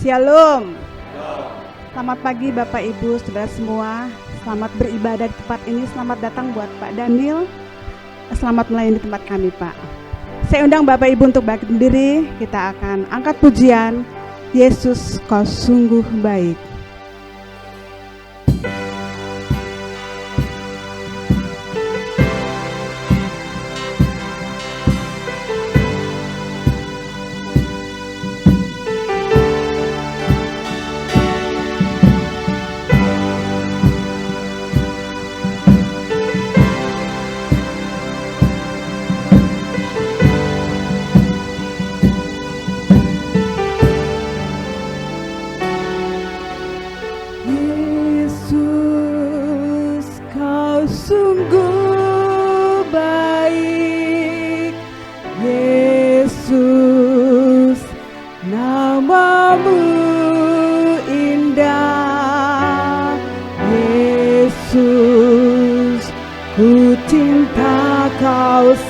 Shalom. Selamat pagi Bapak Ibu, saudara semua. Selamat beribadah di tempat ini. Selamat datang buat Pak Daniel. Selamat melayani di tempat kami, Pak. Saya undang Bapak Ibu untuk bangkit berdiri. Kita akan angkat pujian Yesus Kau Sungguh Baik.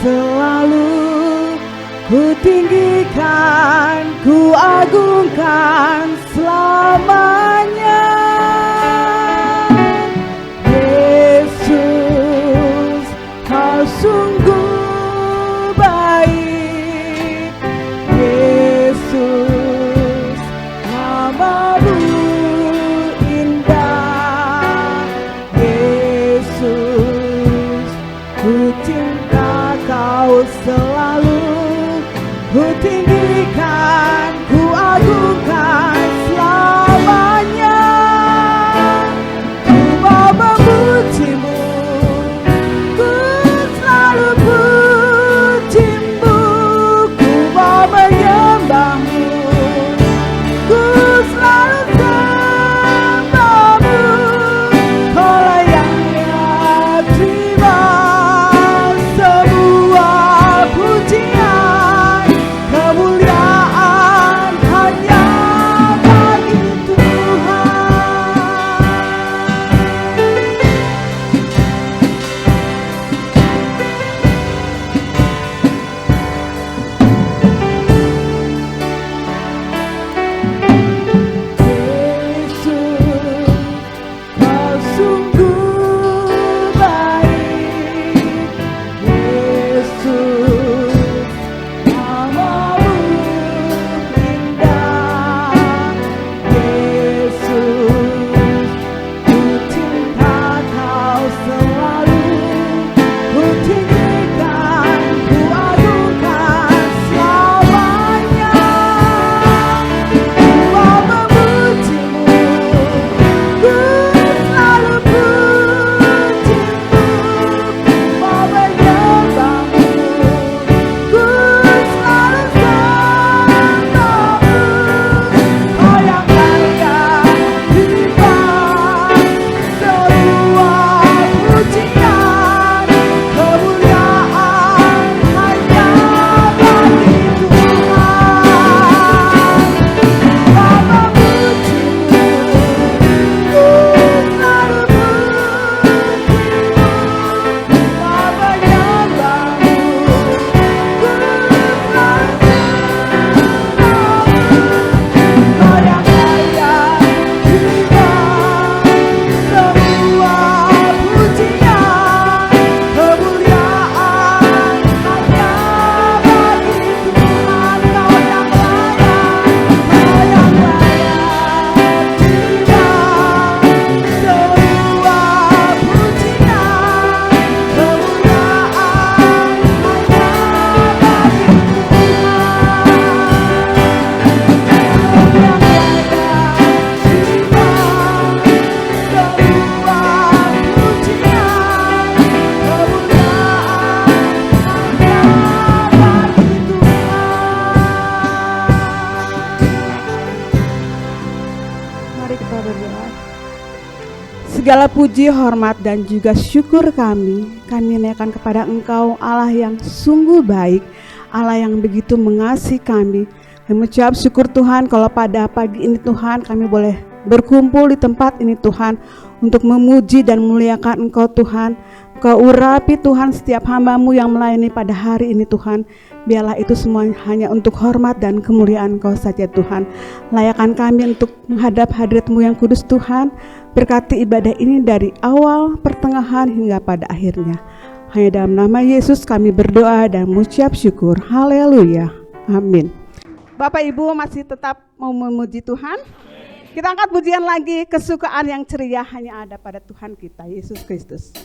Selalu ku tinggikan, ku agungkan selamanya. Yesus, Kau sungguh baik. Yesus, nama-Mu indah. Yesus, ku cinta Kau selalu, ku tinggikan, ku agungkan selamanya. Ku mau memuji-Mu, ku selalu puji-Mu. Ku mau menyembah-Mu, ku selalu sembah-Mu. Kau layak terima semua pujian, kemuliaan hanya bagi Tuhan. Yesus, Kau sungguh baik. Yesus, nama-Mu indah. Yesus, ku cinta Kau selalu, ku tinggikan, ku agungkan selamanya. Ku mau memuji-Mu, ku selalu puji-Mu. Ku mau menyembah-Mu, ku selalu sembah-Mu. Kau yang layak terima semua pujian, kemuliaan hanya bagi Tuhan. Kau memuji-Mu, ku selalu puji-Mu. Kau menyembah-Mu, ku selalu sembah-Mu. Kau yang layak terima semua pujian, kemuliaan hanya bagi Tuhan. Kau yang layak terima semua pujian, kemuliaan hanya bagi Mari kita berdoa. Segala puji, hormat, dan juga syukur kami naikkan kepada Engkau, Allah yang sungguh baik, Allah yang begitu mengasihi kami. Kami mengucap syukur Tuhan kalau pada pagi ini Tuhan kami boleh berkumpul di tempat ini Tuhan untuk memuji dan memuliakan Engkau Tuhan. Kau urapi Tuhan setiap hamba-Mu yang melayani pada hari ini Tuhan. Biarlah itu semua hanya untuk hormat dan kemuliaan Kau saja Tuhan. Layakkan kami untuk menghadap hadirat-Mu yang kudus Tuhan. Berkati ibadah ini dari awal, pertengahan hingga pada akhirnya. Hanya dalam nama Yesus kami berdoa dan mengucap syukur. Haleluya. Amin. Bapak Ibu masih tetap mau memuji Tuhan? Kita angkat pujian lagi, kesukaan yang ceria hanya ada pada Tuhan kita, Yesus Kristus.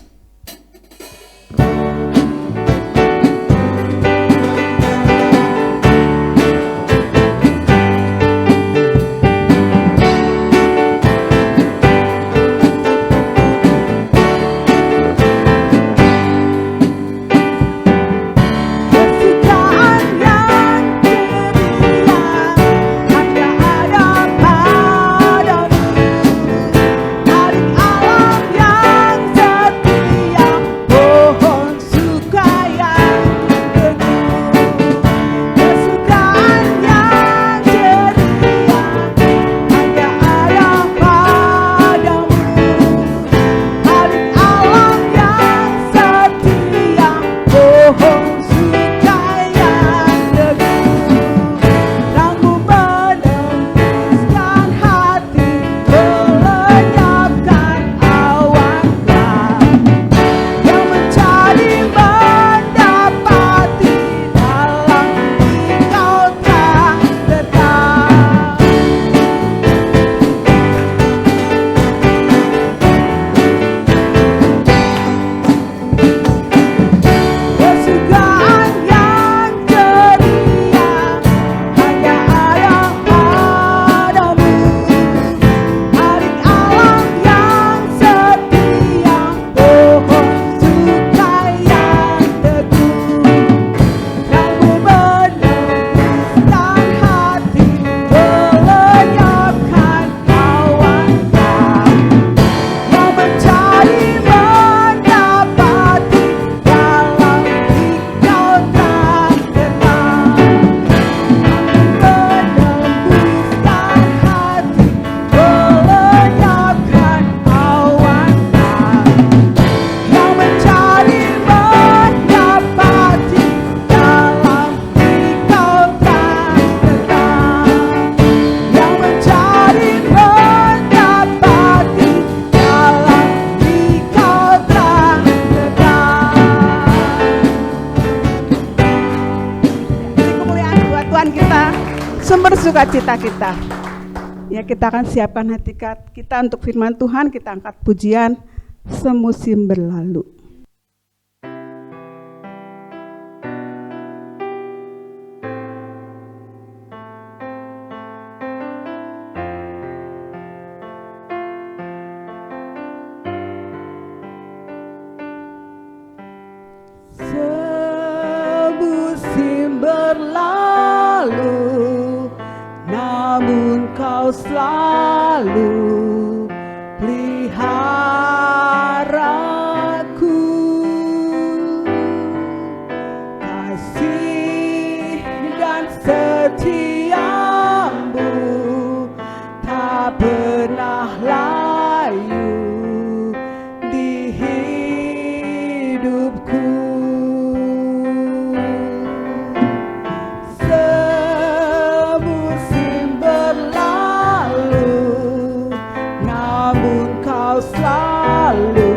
Sumber sukacita kita. Ya, kita akan siapkan hati kita untuk firman Tuhan. Kita angkat pujian Semusim Berlalu. Semusim berlalu, namun Kau selalu peliharaku. Kasih dan setiamu tak pernah layu di hidupku. Selalu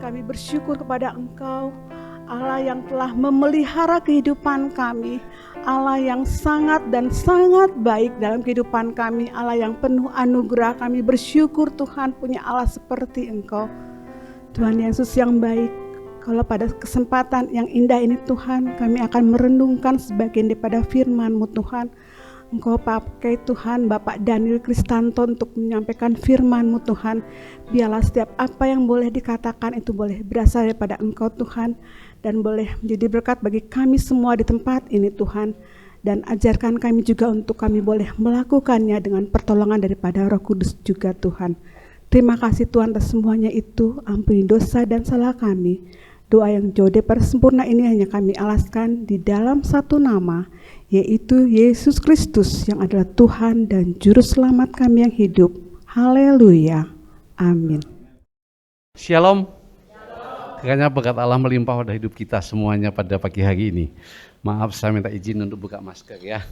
Kami bersyukur kepada Engkau, Allah yang telah memelihara kehidupan kami, Allah yang sangat dan sangat baik dalam kehidupan kami, Allah yang penuh anugerah. Kami bersyukur Tuhan punya Allah seperti Engkau. Tuhan Yesus yang baik, kalau pada kesempatan yang indah ini Tuhan, kami akan merenungkan sebagian daripada firman-Mu Tuhan. Engkau pakai Tuhan Bapak Daniel Kristanto untuk menyampaikan firman-Mu Tuhan. Biarlah setiap apa yang boleh dikatakan itu boleh berasal daripada Engkau Tuhan, dan boleh menjadi berkat bagi kami semua di tempat ini Tuhan. Dan ajarkan kami juga untuk kami boleh melakukannya dengan pertolongan daripada Roh Kudus juga Tuhan. Terima kasih Tuhan atas semuanya itu. Ampuni dosa dan salah kami. Doa yang jauh daripada sempurna ini hanya kami alaskan di dalam satu nama, yaitu Yesus Kristus yang adalah Tuhan dan Juru Selamat kami yang hidup. Haleluya. Amin. Shalom. Kiranya berkat Allah melimpah pada hidup kita semuanya pada pagi hari ini. Maaf, saya minta izin untuk buka masker ya.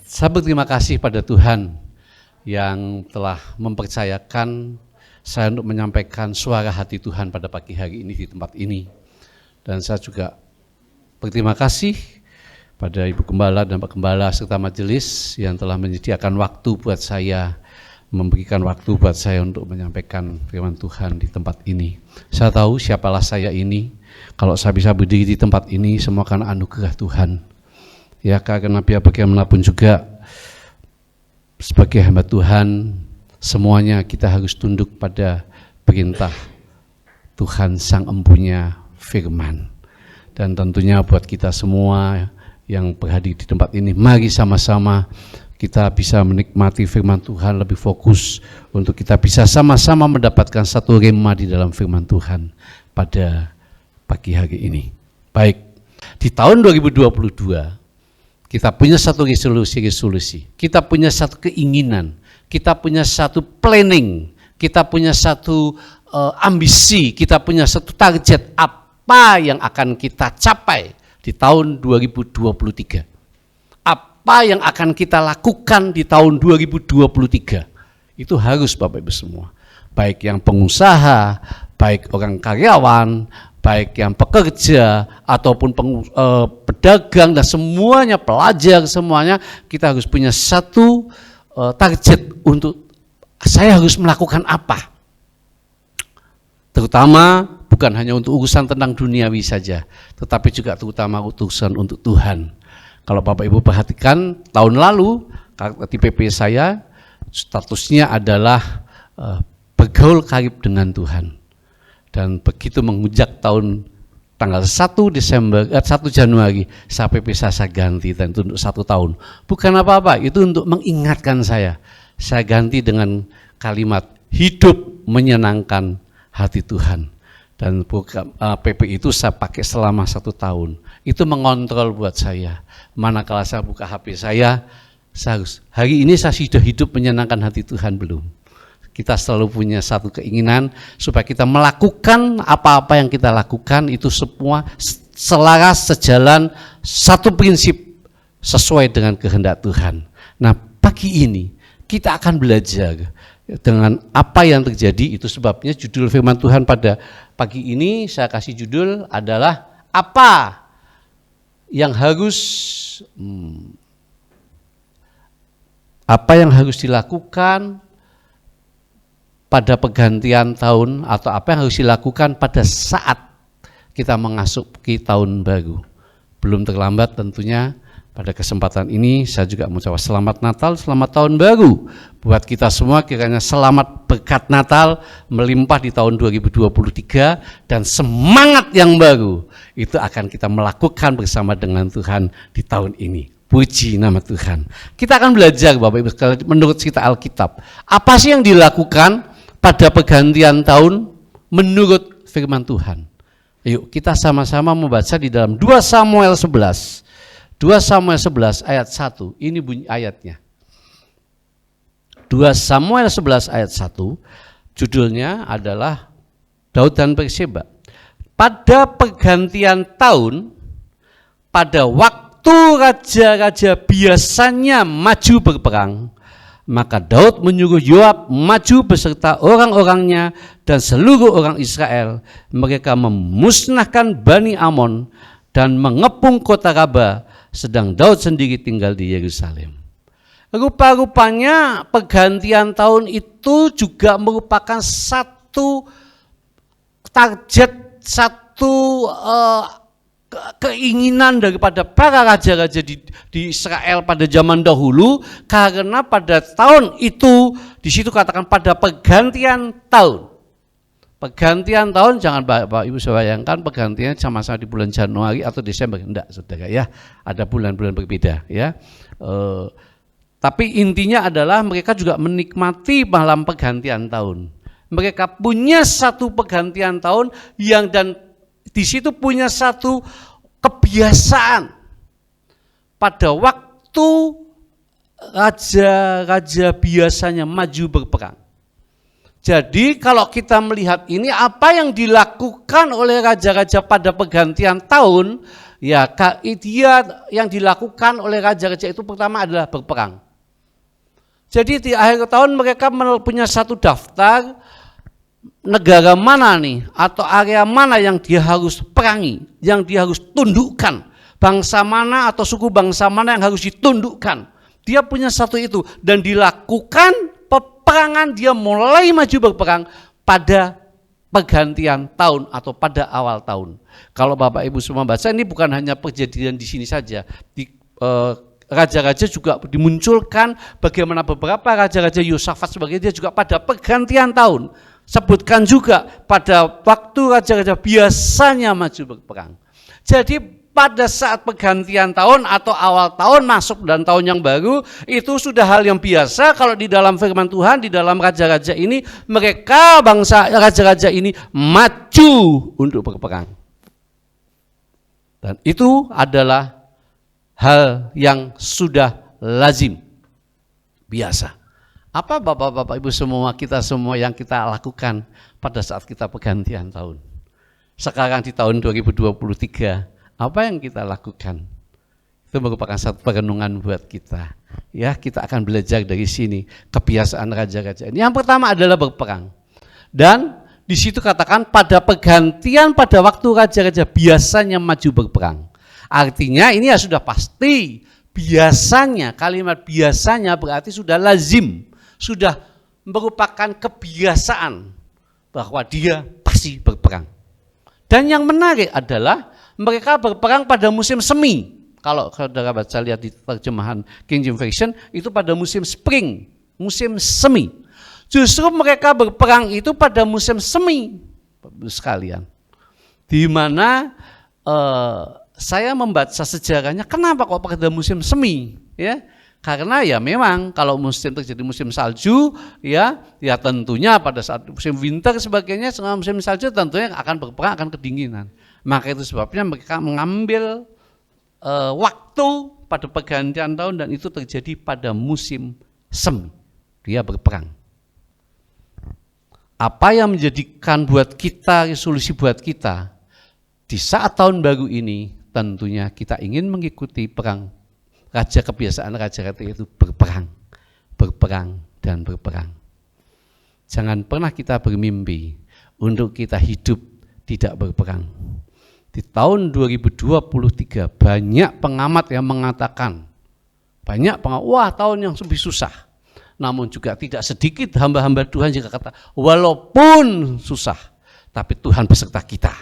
Saya berterima kasih pada Tuhan yang telah mempercayakan saya untuk menyampaikan suara hati Tuhan pada pagi hari ini di tempat ini. Dan saya juga berterima kasih pada Ibu Gembala dan Pak Gembala serta majelis yang telah menyediakan waktu buat saya, memberikan waktu buat saya untuk menyampaikan firman Tuhan di tempat ini. Saya tahu siapalah saya ini. Kalau saya bisa berdiri di tempat ini, semua karena anugerah Tuhan. Ya, karena biar bagaimanapun juga sebagai hamba Tuhan, semuanya kita harus tunduk pada perintah Tuhan Sang Empunya Firman. Dan tentunya buat kita semua yang berhadir di tempat ini, mari sama-sama kita bisa menikmati firman Tuhan lebih fokus untuk kita bisa sama-sama mendapatkan satu rema di dalam firman Tuhan pada pagi hari ini. Baik, di tahun 2022 kita punya satu resolusi, kita punya satu keinginan, kita punya satu planning, kita punya satu ambisi, kita punya satu target apa yang akan kita capai di tahun 2023. Apa yang akan kita lakukan di tahun 2023. Itu harus Bapak Ibu semua. Baik yang pengusaha, baik orang karyawan, baik yang pekerja ataupun pedagang dan semuanya, pelajar semuanya, kita harus punya satu target untuk saya harus melakukan apa. Terutama bukan hanya untuk urusan tentang duniawi saja, tetapi juga terutama urusan untuk Tuhan. Kalau Bapak Ibu perhatikan tahun lalu di PP saya statusnya adalah bergaul karib dengan Tuhan. Dan begitu menghujak tahun tanggal 1 Januari PP saya ganti dan itu untuk 1 tahun. Bukan apa-apa, itu untuk mengingatkan saya. Saya ganti dengan kalimat hidup menyenangkan hati Tuhan. Dan PP itu saya pakai selama 1 tahun. Itu mengontrol buat saya. Manakala saya buka HP saya harus, hari ini saya sudah hidup menyenangkan hati Tuhan belum? Kita selalu punya satu keinginan supaya kita melakukan apa-apa yang kita lakukan itu semua selaras, sejalan, satu prinsip sesuai dengan kehendak Tuhan. Nah, pagi ini kita akan belajar dengan apa yang terjadi. Itu sebabnya judul firman Tuhan pada pagi ini saya kasih judul adalah apa yang harus dilakukan pada pergantian tahun, atau apa yang harus dilakukan pada saat kita memasuki tahun baru. Belum terlambat tentunya. Pada kesempatan ini saya juga mengucapkan selamat Natal, selamat tahun baru buat kita semua. Kiranya selamat berkat Natal melimpah di tahun 2023 dan semangat yang baru itu akan kita melakukan bersama dengan Tuhan di tahun ini. Puji nama Tuhan. Kita akan belajar Bapak Ibu sekalian menurut kita Alkitab. Apa sih yang dilakukan pada pergantian tahun menurut firman Tuhan? Yuk kita sama-sama membaca di dalam 2 Samuel 11. 2 Samuel 11 ayat 1, ini bunyi ayatnya. 2 Samuel 11 ayat 1, judulnya adalah Daud dan Batseba. Pada pergantian tahun, pada waktu raja-raja biasanya maju berperang, Maka Daud menyuruh Yoab maju beserta orang-orangnya dan seluruh orang Israel. Mereka memusnahkan Bani Amon dan mengepung kota Raba, sedang Daud sendiri tinggal di Yerusalem. Rupa-rupanya pergantian tahun itu juga merupakan satu target, satu keinginan daripada para raja-raja di Israel pada zaman dahulu, karena pada tahun itu di situ katakan pada pergantian tahun. Pergantian tahun, jangan Bapak Ibu bayangkan pergantian sama-sama di bulan Januari atau Desember, enggak saudara ya, ada bulan-bulan berbeda ya. Tapi intinya adalah mereka juga menikmati malam pergantian tahun. Mereka punya satu pergantian tahun yang dan di situ punya satu kebiasaan. Pada waktu raja-raja biasanya maju berperang. Jadi kalau kita melihat ini apa yang dilakukan oleh raja-raja pada pergantian tahun, ya dia yang dilakukan oleh raja-raja itu pertama adalah berperang. Jadi di akhir tahun mereka punya satu daftar negara mana nih atau area mana yang dia harus perangi, yang dia harus tundukkan, bangsa mana atau suku bangsa mana yang harus ditundukkan. Dia punya satu itu dan dilakukan peperangan, dia mulai maju berperang pada pergantian tahun atau pada awal tahun. Kalau Bapak Ibu semua baca, ini bukan hanya kejadian di sini saja. Raja-raja juga dimunculkan, bagaimana beberapa raja-raja Yosafat sebagai dia juga pada pergantian tahun. Sebutkan juga pada waktu raja-raja biasanya maju berperang. Jadi pada saat pergantian tahun atau awal tahun masuk dan tahun yang baru, itu sudah hal yang biasa kalau di dalam firman Tuhan, di dalam raja-raja ini, mereka bangsa raja-raja ini maju untuk berperang. Dan itu adalah hal yang sudah lazim, biasa. Apa Bapak-Bapak Ibu semua, kita semua yang kita lakukan pada saat kita pergantian tahun? Sekarang di tahun 2023, apa yang kita lakukan? Itu merupakan satu perenungan buat kita. Ya, kita akan belajar dari sini kebiasaan raja-raja ini. Yang pertama adalah berperang. Dan di situ katakan pada pergantian pada waktu raja-raja biasanya maju berperang. Artinya ini ya sudah pasti, biasanya, kalimat biasanya berarti sudah lazim, sudah merupakan kebiasaan bahwa dia pasti berperang. Dan yang menarik adalah mereka berperang pada musim semi. Kalau saudara baca lihat di terjemahan King James Version, itu pada musim spring, musim semi. Justru mereka berperang itu pada musim semi, sekalian. Di mana saya membaca sejarahnya, kenapa kok pada musim semi? Ya, karena ya memang kalau musim terjadi musim salju, ya tentunya pada saat musim winter sebagainya, musim salju tentunya akan berperang, akan kedinginan. Maka itu sebabnya mereka mengambil waktu pada pergantian tahun dan itu terjadi pada musim semi. Dia berperang. Apa yang menjadikan buat kita, resolusi buat kita di saat tahun baru ini, tentunya kita ingin mengikuti perang. Raja kebiasaan raja-raja itu berperang, berperang, dan berperang. Jangan pernah kita bermimpi untuk kita hidup tidak berperang. Di tahun 2023 banyak pengamat yang mengatakan, wah tahun yang lebih susah. Namun juga tidak sedikit hamba-hamba Tuhan juga kata, walaupun susah, tapi Tuhan beserta kita.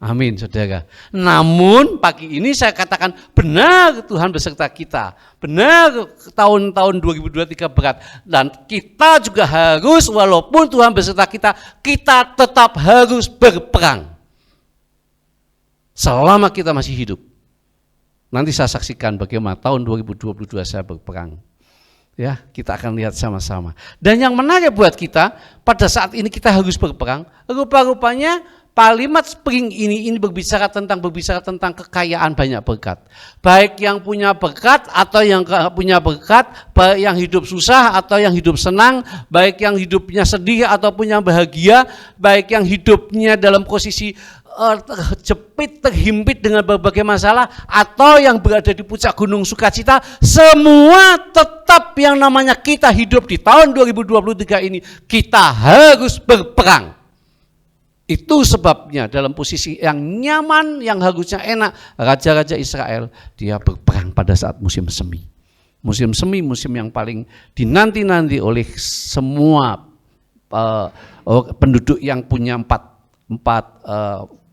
Amin, saudara. Namun pagi ini saya katakan benar Tuhan beserta kita. Benar tahun-tahun 2023 berat. Dan kita juga harus, walaupun Tuhan beserta kita, kita tetap harus berperang. Selama kita masih hidup. Nanti saya saksikan bagaimana tahun 2022 saya berperang. Ya, kita akan lihat sama-sama. Dan yang menarik buat kita, pada saat ini kita harus berperang. Rupa-rupanya kalimat spring ini berbicara tentang kekayaan banyak berkat. Baik yang punya berkat atau yang punya berkat, baik yang hidup susah atau yang hidup senang, baik yang hidupnya sedih ataupun yang bahagia, baik yang hidupnya dalam posisi terjepit, terhimpit dengan berbagai masalah, atau yang berada di puncak gunung sukacita, semua tetap tetap yang namanya kita hidup di tahun 2023 ini, kita harus berperang. Itu sebabnya dalam posisi yang nyaman, yang harusnya enak, raja-raja Israel, dia berperang pada saat musim semi. Musim semi, musim yang paling dinanti-nanti oleh semua penduduk yang punya empat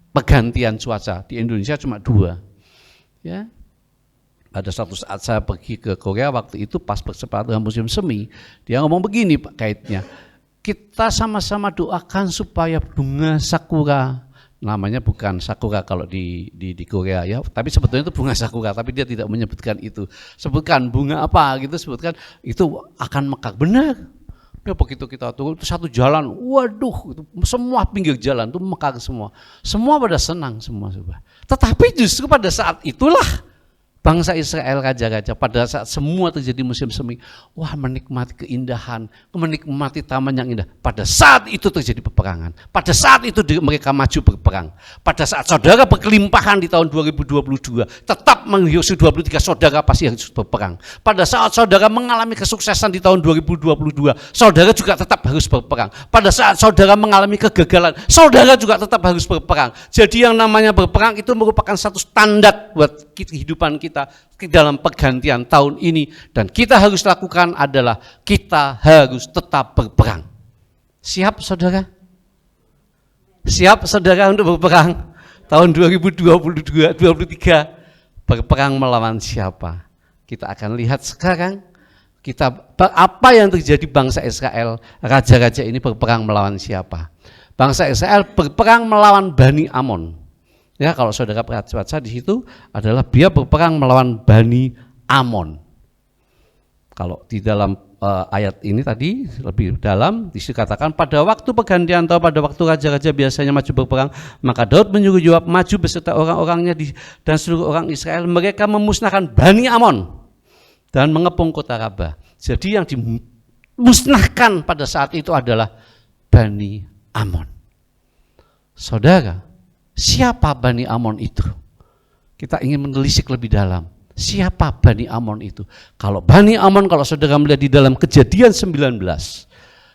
pergantian cuaca. Di Indonesia cuma 2. Ya. Pada suatu saat saya pergi ke Korea waktu itu pas bertepatan dengan musim semi, dia ngomong begini Pak kaitnya, kita sama-sama doakan supaya bunga sakura, namanya bukan sakura kalau di Korea ya, tapi sebetulnya itu bunga sakura, tapi dia tidak menyebutkan itu, sebutkan bunga apa gitu, sebutkan itu akan mekar, benar. Ya begitu kita turun itu satu jalan, waduh, itu semua pinggir jalan itu mekar semua pada senang semua. Tetapi justru pada saat itulah bangsa Israel, raja-raja, pada saat semua terjadi musim semi, wah menikmati keindahan, menikmati taman yang indah. Pada saat itu terjadi peperangan, pada saat itu mereka maju berperang. Pada saat saudara berkelimpahan di tahun 2022, tetap menghiusi 23, saudara pasti harus berperang. Pada saat saudara mengalami kesuksesan di tahun 2022, saudara juga tetap harus berperang. Pada saat saudara mengalami kegagalan, saudara juga tetap harus berperang. Jadi yang namanya berperang itu merupakan satu standar buat kehidupan kita dalam pergantian tahun ini, dan kita harus lakukan adalah kita harus tetap berperang. Siap saudara? Siap saudara untuk berperang tahun 2022-2023? Berperang melawan siapa? Kita akan lihat sekarang apa yang terjadi bangsa Israel, raja-raja ini berperang melawan siapa? Bangsa Israel berperang melawan Bani Amon. Ya, kalau saudara baca di situ adalah dia berperang melawan Bani Amon. Kalau di dalam ayat ini tadi lebih dalam dikatakan pada waktu pergantian tahun, pada waktu raja-raja biasanya maju berperang, maka Daud menyuruh Yoab maju beserta orang-orangnya dan seluruh orang Israel. Mereka memusnahkan Bani Amon dan mengepung kota Rabah. Jadi yang dimusnahkan pada saat itu adalah Bani Amon. Saudara, siapa Bani Amon itu? Kita ingin menelisik lebih dalam. Siapa Bani Amon itu? Kalau Bani Amon, kalau saudara melihat di dalam Kejadian 19,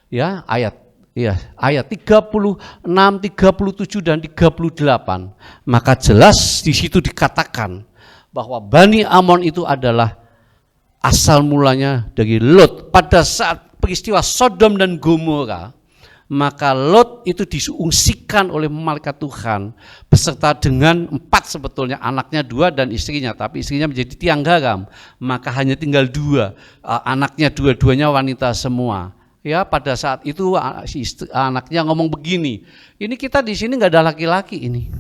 ya ayat 36, 37 dan 38, maka jelas di situ dikatakan bahwa Bani Amon itu adalah asal mulanya dari Lot. Pada saat peristiwa Sodom dan Gomora, maka Lot itu diungsikan oleh malaikat Tuhan beserta dengan 4 sebetulnya, anaknya 2 dan istrinya, tapi istrinya menjadi tiang garam, maka hanya tinggal 2, anaknya dua-duanya wanita semua. Ya, pada saat itu anaknya ngomong begini, ini kita di sini nggak ada laki-laki ini,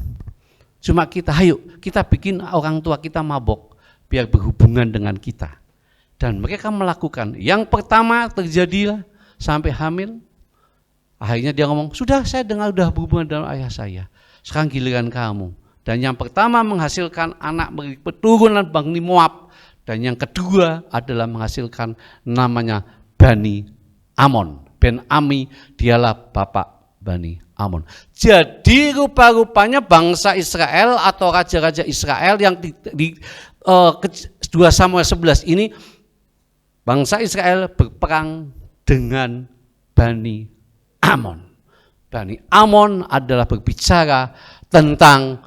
cuma kita, ayo kita bikin orang tua kita mabok biar berhubungan dengan kita. Dan mereka melakukan. Yang pertama terjadilah sampai hamil. Akhirnya dia ngomong, sudah saya dengar udah berhubungan dengan ayah saya, sekarang giliran kamu. Dan yang pertama menghasilkan anak keturunan Bani Moab, dan yang kedua adalah menghasilkan namanya Bani Amon. Ben Ami, dialah bapak Bani Amon. Jadi rupa-rupanya bangsa Israel atau raja-raja Israel yang di 2 Samuel 11 ini, bangsa Israel berperang dengan Bani Amon. Bani Amon adalah berbicara tentang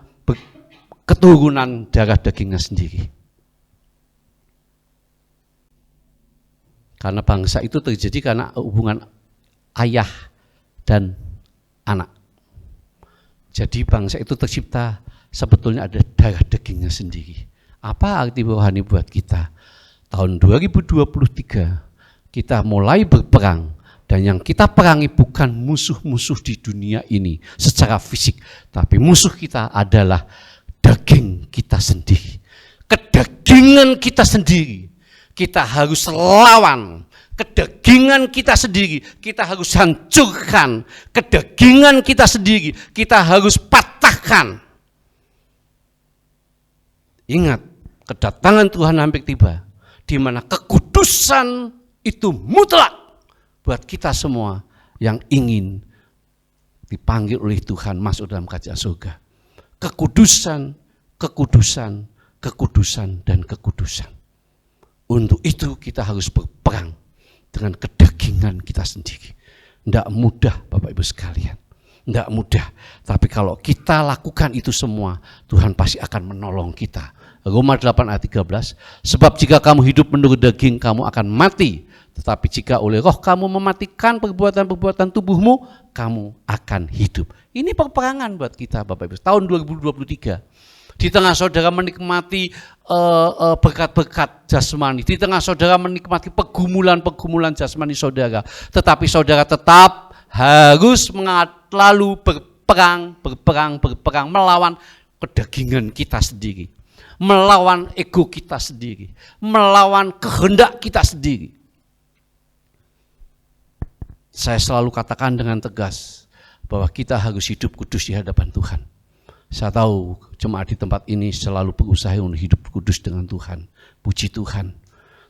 keturunan darah dagingnya sendiri. Karena bangsa itu terjadi karena hubungan ayah dan anak. Jadi bangsa itu tercipta sebetulnya ada darah dagingnya sendiri. Apa arti rohani buat kita? Tahun 2023 kita mulai berperang. Dan yang kita perangi bukan musuh-musuh di dunia ini secara fisik, tapi musuh kita adalah daging kita sendiri. Kedagingan kita sendiri, kita harus lawan. Kedagingan kita sendiri, kita harus hancurkan. Kedagingan kita sendiri, kita harus patahkan. Ingat, kedatangan Tuhan hampir tiba, di mana kekudusan itu mutlak buat kita semua yang ingin dipanggil oleh Tuhan masuk dalam kerajaan surga. Kekudusan, kekudusan, kekudusan, dan kekudusan. Untuk itu kita harus berperang. berperang dengan kedagingan kita sendiri. Tidak mudah Bapak Ibu sekalian. Tidak mudah. Tapi kalau kita lakukan itu semua, Tuhan pasti akan menolong kita. Roma 8 ayat 13, sebab jika kamu hidup menurut daging, kamu akan mati. Tetapi jika oleh roh kamu mematikan perbuatan-perbuatan tubuhmu, kamu akan hidup. Ini peperangan buat kita Bapak Ibu. Tahun 2023. Di tengah saudara menikmati berkat-berkat jasmani, di tengah saudara menikmati pergumulan-pergumulan jasmani saudara, tetapi saudara tetap harus lalu berperang melawan kedagingan kita sendiri, melawan ego kita sendiri, melawan kehendak kita sendiri. Saya selalu katakan dengan tegas bahwa kita harus hidup kudus di hadapan Tuhan. Saya tahu jemaat di tempat ini selalu berusaha untuk hidup kudus dengan Tuhan. Puji Tuhan.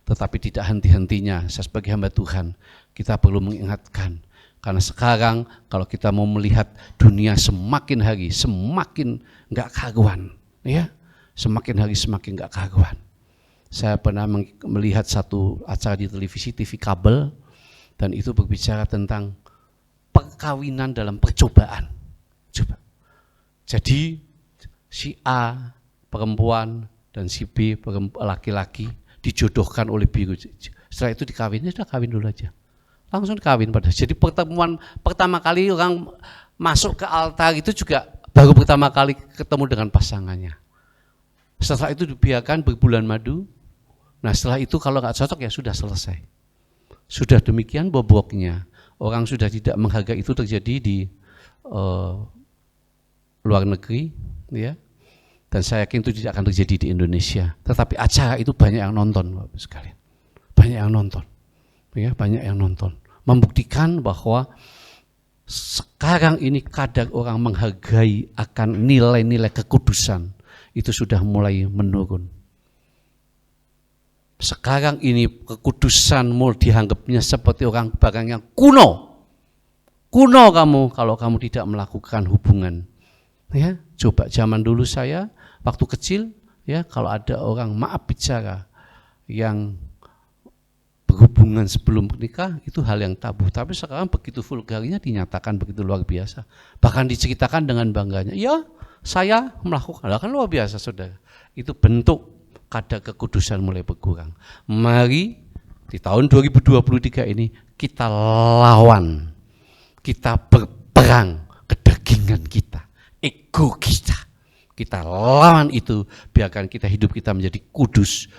Tetapi tidak henti-hentinya saya sebagai hamba Tuhan, kita perlu mengingatkan. Karena sekarang kalau kita mau melihat dunia semakin hari semakin gak karuan. Ya, semakin hari semakin gak karuan. Saya pernah melihat satu acara di televisi, TV kabel, dan itu berbicara tentang perkawinan dalam percobaan. Coba. Jadi si A perempuan dan si B laki-laki dijodohkan oleh biru. Setelah itu dikawin, sudah kawin dulu aja. Langsung dikawin pada. Jadi pertemuan pertama kali orang masuk ke altar itu juga baru pertama kali ketemu dengan pasangannya. Setelah itu dibiarkan berbulan madu. Nah setelah itu kalau nggak cocok ya sudah selesai. Sudah demikian boboknya. Orang sudah tidak menghargai itu terjadi di luar negeri, ya, dan saya yakin itu tidak akan terjadi di Indonesia. Tetapi acara itu banyak yang nonton, Bapak sekalian, banyak yang nonton, ya, banyak yang nonton, membuktikan bahwa sekarang ini kadar orang menghargai akan nilai-nilai kekudusan itu sudah mulai menurun. Sekarang ini kekudusan mulai dianggapnya seperti barang yang kuno kamu kalau kamu tidak melakukan hubungan. Ya, coba zaman dulu saya waktu kecil, ya, kalau ada orang maaf bicara yang berhubungan sebelum menikah itu hal yang tabu. Tapi sekarang begitu vulgarnya dinyatakan begitu luar biasa. Bahkan diceritakan dengan bangganya. Ya, saya melakukan, kan luar biasa saudara. Itu bentuk kadar kekudusan mulai berkurang. Mari di tahun 2023 ini kita lawan, kita berperang kedagingan kita. Ego kita lawan itu, biarkan kita hidup kita menjadi kudus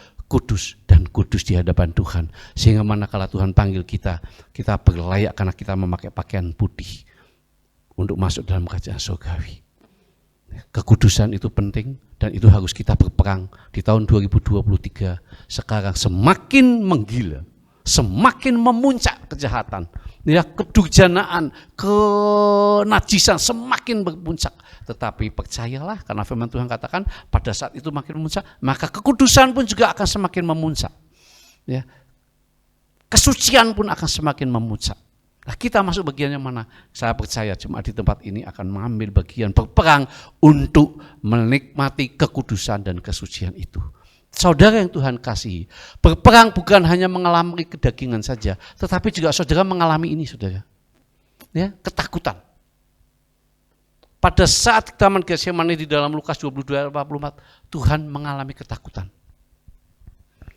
dan kudus di hadapan Tuhan, sehingga manakala Tuhan panggil kita berlayak karena kita memakai pakaian putih untuk masuk dalam kerajaan surgawi. Kekudusan itu penting dan itu harus kita berperang di tahun 2023. Sekarang semakin menggila, semakin memuncak kejahatan, ya, kedurjanaan, kenajisan semakin berpuncak. Tetapi percayalah, karena firman Tuhan katakan pada saat itu makin memuncak, maka kekudusan pun juga akan semakin memuncak. Ya. Kesucian pun akan semakin memuncak. Nah, kita masuk bagian yang mana? Saya percaya jemaat di tempat ini akan mengambil bagian berperang untuk menikmati kekudusan dan kesucian itu. Saudara yang Tuhan kasihi, berperang bukan hanya mengalami kedagingan saja, tetapi juga saudara mengalami ini, saudara. Ya, ketakutan. Pada saat Taman Getsemani di dalam Lukas 22 ayat 44, Tuhan mengalami ketakutan.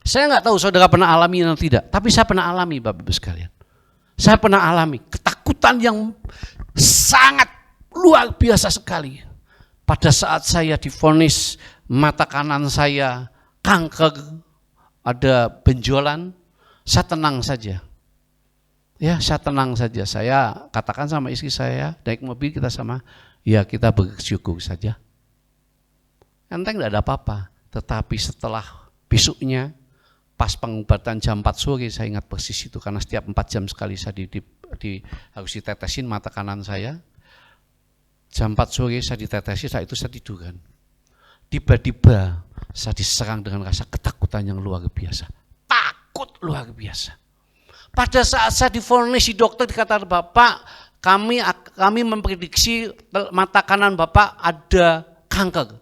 Saya nggak tahu saudara pernah alami atau tidak, tapi saya pernah alami Bapak Ibu sekalian. Saya pernah alami ketakutan yang sangat luar biasa sekali. Pada saat saya divonis mata kanan saya kanker, ada benjolan, saya tenang saja. Ya, saya tenang saja. Saya katakan sama istri saya, naik mobil kita sama, ya kita bersyukur saja. Enteng tidak ada apa-apa. Tetapi setelah besoknya, pas pengobatan jam 4 sore, saya ingat persis itu. Karena setiap 4 jam sekali saya harus ditetesin mata kanan saya. Jam 4 sore saya ditetesin, saat itu saya tiduran. Tiba-tiba saya diserang dengan rasa ketakutan yang luar biasa. Takut luar biasa. Pada saat saya divonis di dokter dikatakan, Bapak, kami memprediksi mata kanan Bapak ada kanker.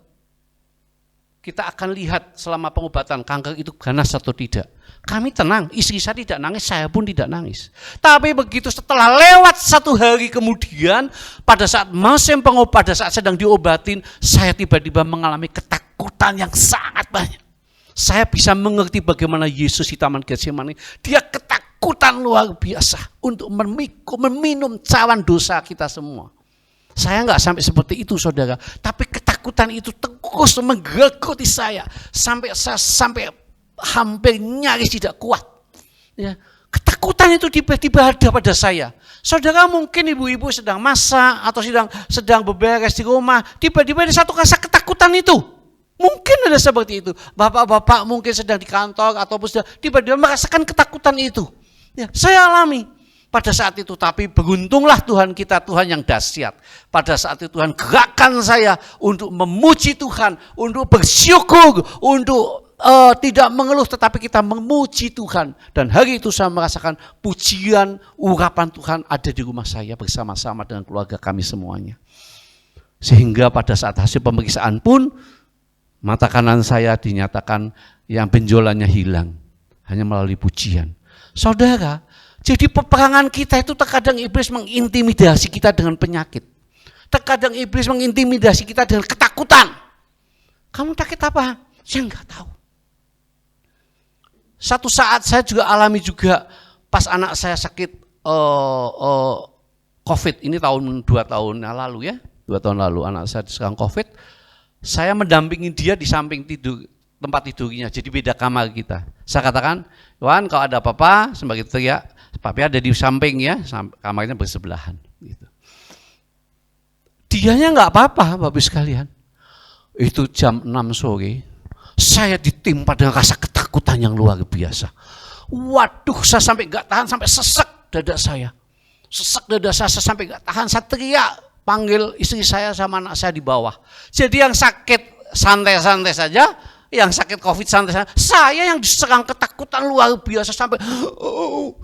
Kita akan lihat selama pengobatan kanker itu ganas atau tidak. Kami tenang, istri saya tidak nangis, saya pun tidak nangis. Tapi begitu setelah lewat 1 hari kemudian, pada saat musim pada saat sedang diobatin, saya tiba-tiba mengalami ketakutan yang sangat banyak. Saya bisa mengerti bagaimana Yesus di Taman Getsemani, dia ketakutan luar biasa untuk meminum cawan dosa kita semua. Saya nggak sampai seperti itu saudara, tapi ketakutan itu terus menggerogoti saya sampai hampir nyaris tidak kuat. Ya, ketakutan itu tiba-tiba ada pada saya. Saudara mungkin ibu-ibu sedang masak atau sedang beberes di rumah, tiba-tiba ada satu rasa ketakutan itu. Mungkin ada seperti itu. Bapak-bapak mungkin sedang di kantor ataupun tiba-tiba merasakan ketakutan itu. Ya, saya alami. Pada saat itu, tapi beruntunglah Tuhan kita, Tuhan yang dahsyat. Pada saat itu Tuhan gerakkan saya untuk memuji Tuhan, untuk bersyukur, untuk tidak mengeluh tetapi kita memuji Tuhan. Dan hari itu saya merasakan pujian, urapan Tuhan ada di rumah saya bersama-sama dengan keluarga kami semuanya. Sehingga pada saat hasil pemeriksaan pun, mata kanan saya dinyatakan yang benjolannya hilang. Hanya melalui pujian. Saudara, jadi peperangan kita itu terkadang iblis mengintimidasi kita dengan penyakit. Terkadang iblis mengintimidasi kita dengan ketakutan. Kamu sakit apa? Saya enggak tahu. Satu saat saya juga alami juga pas anak saya sakit COVID. Ini 2 tahun lalu ya. 2 tahun lalu anak saya sekarang COVID. Saya mendampingi dia di samping tempat tidurnya. Jadi beda kamar kita. Saya katakan, Wan kalau ada apa-apa sebagai teriak. Papi ada di samping ya, kamarnya bersebelahan. Gitu. Dianya nggak apa-apa, Bapak sekalian. Itu jam 6 sore, saya ditimpa dengan rasa ketakutan yang luar biasa. Waduh, saya sampai nggak tahan, sampai sesek dada saya. Sesek dada saya sampai nggak tahan, saya teriak, panggil istri saya sama anak saya di bawah. Jadi yang sakit santai-santai saja. Yang sakit COVID santai, saya yang diserang ketakutan luar biasa sampai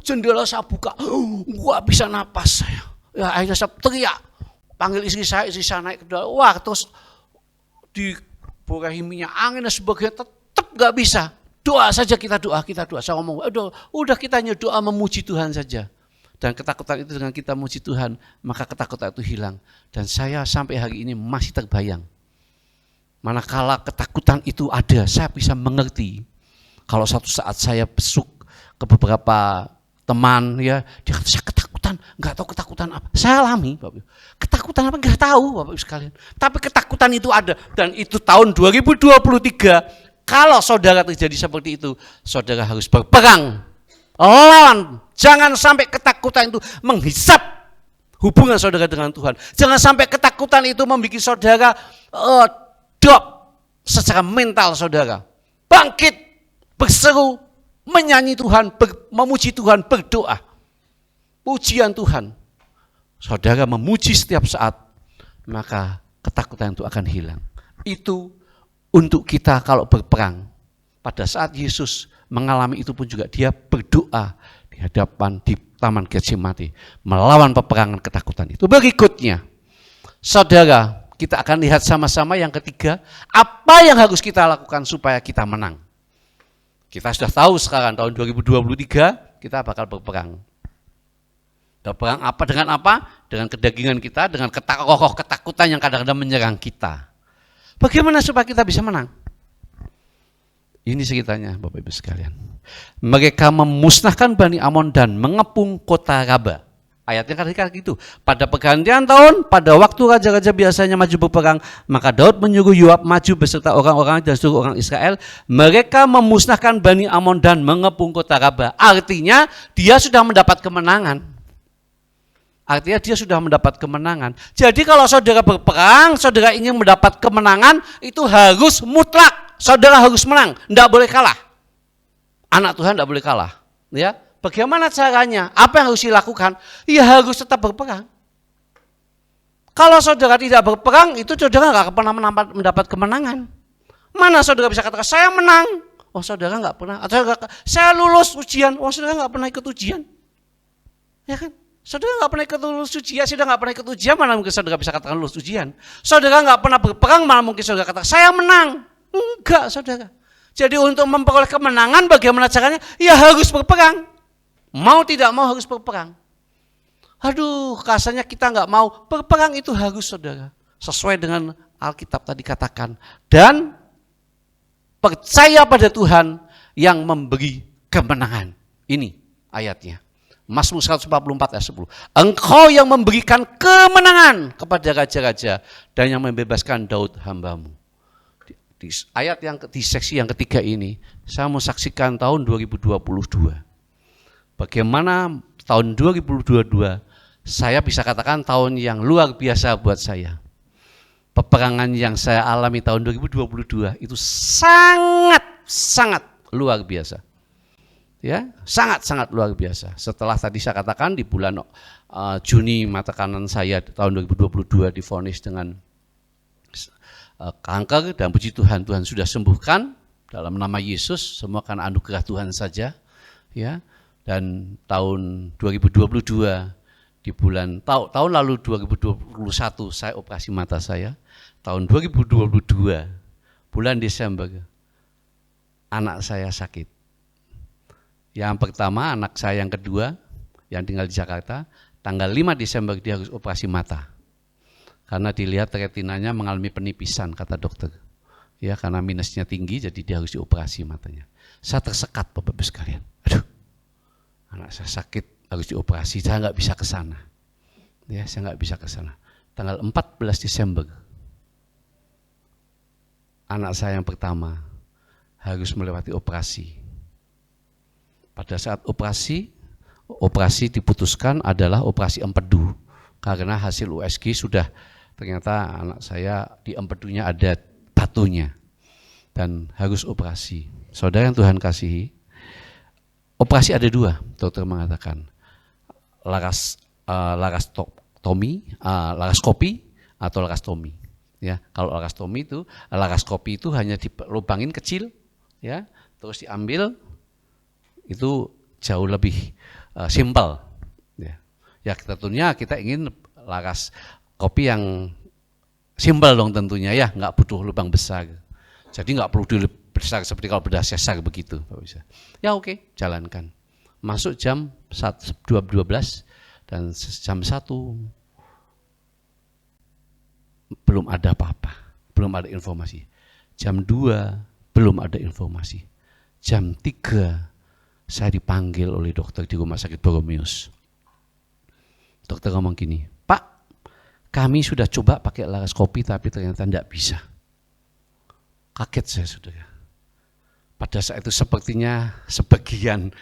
jendela saya buka, gak bisa napas saya. Ya akhirnya saya teriak, panggil istri saya naik ke dalam, wah terus diborahi minyak angin dan sebagainya, tetap gak bisa. Doa saja kita doa. Saya ngomong, udah kita hanya doa memuji Tuhan saja. Dan ketakutan itu dengan kita memuji Tuhan, maka ketakutan itu hilang. Dan saya sampai hari ini masih terbayang. Manakala ketakutan itu ada, saya bisa mengerti. Kalau satu saat saya besuk ke beberapa teman, ya, dia kata saya ketakutan, nggak tahu ketakutan apa. Saya alami, Bapak. Ketakutan apa nggak tahu, Bapak sekalian. Tapi ketakutan itu ada, dan itu tahun 2023. Kalau saudara terjadi seperti itu, saudara harus berperang, lawan. Jangan sampai ketakutan itu menghisap hubungan saudara dengan Tuhan. Jangan sampai ketakutan itu membuat saudara drop secara mental saudara. Bangkit, berseru, menyanyi Tuhan, memuji Tuhan, berdoa. Pujian Tuhan. Saudara memuji setiap saat, maka ketakutan itu akan hilang. Itu untuk kita kalau berperang. Pada saat Yesus mengalami itu pun juga dia berdoa di hadapan di Taman Getsemani melawan peperangan ketakutan itu. Berikutnya, saudara, kita akan lihat sama-sama yang ketiga, apa yang harus kita lakukan supaya kita menang. Kita sudah tahu sekarang tahun 2023 kita bakal berperang. Berperang apa dengan apa? Dengan kedagingan kita, dengan roh ketakutan yang kadang-kadang menyerang kita. Bagaimana supaya kita bisa menang? Ini ceritanya Bapak Ibu sekalian. Mereka memusnahkan Bani Amon dan mengepung kota Raba. Ayatnya kan gitu. Pada pergantian tahun, pada waktu raja-raja biasanya maju berperang, maka Daud menyuruh Yoab maju beserta orang-orang dan seluruh orang Israel. Mereka memusnahkan Bani Amon dan mengepung kota Raba. Artinya dia sudah mendapat kemenangan. Jadi kalau saudara berperang, saudara ingin mendapat kemenangan, itu harus mutlak. Saudara harus menang, tidak boleh kalah. Anak Tuhan tidak boleh kalah. Ya. Bagaimana caranya? Apa yang harus dilakukan? Ya harus tetap berperang. Kalau saudara tidak berperang, itu saudara nggak pernah mendapat kemenangan. Mana saudara bisa katakan, saya menang. Oh saudara nggak pernah. Atau saya lulus ujian. Oh saudara nggak pernah ikut ujian. Ya kan? Saudara nggak pernah ikut ujian, saudara nggak pernah ikut ujian, mana mungkin saudara bisa katakan lulus ujian. Saudara nggak pernah berperang, mana mungkin saudara katakan, saya menang. Enggak saudara. Jadi untuk memperoleh kemenangan bagaimana caranya? Ya harus berperang. Mau tidak mau harus berperang. Aduh, rasanya kita nggak mau. Berperang itu harus, saudara. Sesuai dengan Alkitab tadi katakan. Dan percaya pada Tuhan yang memberi kemenangan. Ini ayatnya. Mazmur 144 ayat 10. Engkau yang memberikan kemenangan kepada raja-raja dan yang membebaskan Daud hambamu. Di ayat di seksi yang ketiga ini, saya mau saksikan tahun 2022. Bagaimana tahun 2022, saya bisa katakan tahun yang luar biasa buat saya. Peperangan yang saya alami tahun 2022 itu sangat luar biasa. Ya, sangat luar biasa. Setelah tadi saya katakan di bulan Juni mata kanan saya tahun 2022 divonis dengan kanker, dan puji Tuhan, Tuhan sudah sembuhkan dalam nama Yesus, semua karena anugerah Tuhan saja. Ya, dan tahun 2022 di bulan tahun lalu 2021 saya operasi mata saya. Tahun 2022 bulan Desember anak saya sakit. Yang pertama anak saya yang kedua yang tinggal di Jakarta, tanggal 5 Desember dia harus operasi mata. Karena dilihat retinanya mengalami penipisan kata dokter. Ya, karena minusnya tinggi jadi dia harus dioperasi matanya. Saya tersekat Bapak-Ibu sekalian. Aduh. Anak saya sakit harus dioperasi, saya nggak bisa ke sana. Ya, saya nggak bisa ke sana. Tanggal 14 Desember anak saya yang pertama harus melewati operasi. Pada saat operasi diputuskan adalah operasi empedu. Karena hasil USG sudah ternyata anak saya di empedunya ada batunya dan harus operasi. Saudara yang Tuhan kasihi, operasi ada dua, dokter mengatakan laraskopi atau larastomi. Ya, kalau laraskopi itu hanya dilubangin kecil, ya, terus diambil, itu jauh lebih simpel. Ya tentunya kita ingin laraskopi yang simpel dong tentunya ya, nggak butuh lubang besar. Jadi nggak perlu besar seperti kalau bedah sesar begitu. Ya oke, jalankan. Masuk jam 12 dan jam 1 belum ada apa-apa, belum ada informasi. Jam 2 belum ada informasi. Jam 3 saya dipanggil oleh dokter di Rumah Sakit Boromius. Dokter ngomong gini, Pak, kami sudah coba pakai laraskopi tapi ternyata tidak bisa. Kaget saya, saudara. Pada saat itu sepertinya sebagian